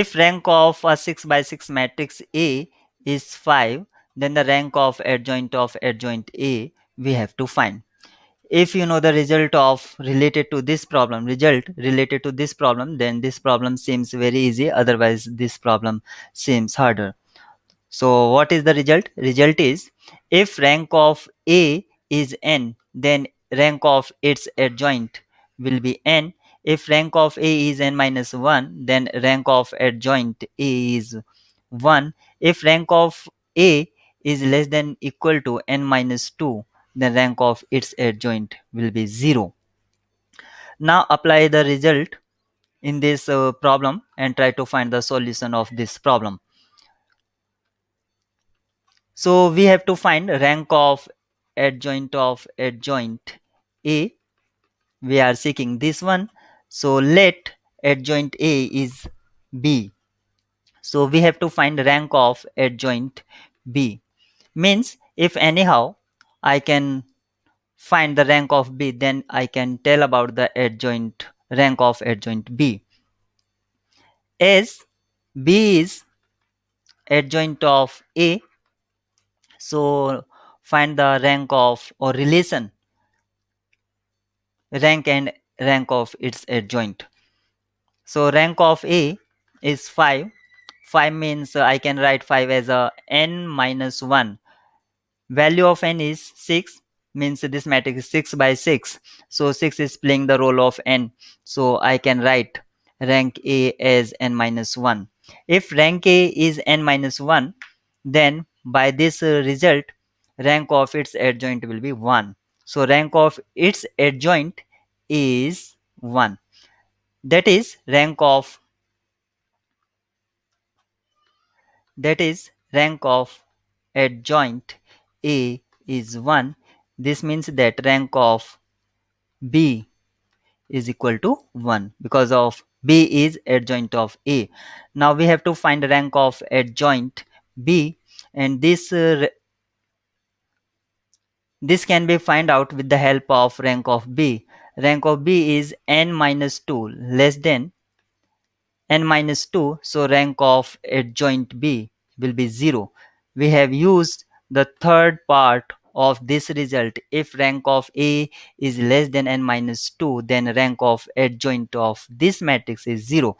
If rank of a 6 by 6 matrix A is 5, then the rank of adjoint A we have to find. If you know the result related to this problem, then this problem seems very easy. Otherwise, this problem seems harder. So what is the result? Result is, if rank of A is n, then rank of its adjoint will be n. If rank of A is n minus 1, then rank of adjoint A is 1. If rank of A is less than equal to n minus 2, then rank of its adjoint will be 0. Now apply the result in this problem and try to find the solution of this problem. So we have to find rank of adjoint A. We are seeking this one. So let adjoint A is B. So we have to find rank of adjoint B. Means if anyhow I can find the rank of B, then I can tell about the adjoint rank of adjoint B. As B is adjoint of A, so find the rank of or relation rank and rank of its adjoint. So rank of A is 5. 5 means I can write 5 as a n minus 1. Value of n is 6, means this matrix is 6 by 6. So 6 is playing the role of n. So I can write rank A as n minus 1. If rank A is n minus 1, then by this result, rank of its adjoint will be 1. So rank of its adjoint is 1. That is rank of adjoint A is 1. This means that rank of B is equal to 1 because of B is adjoint of A. Now we have to find rank of adjoint B, and this can be find out with the help of rank of B. Rank of B is n minus 2 less than n minus 2, so rank of adjoint B will be 0. We have used the third part of this result. If rank of A is less than n minus 2, then rank of adjoint of this matrix is 0.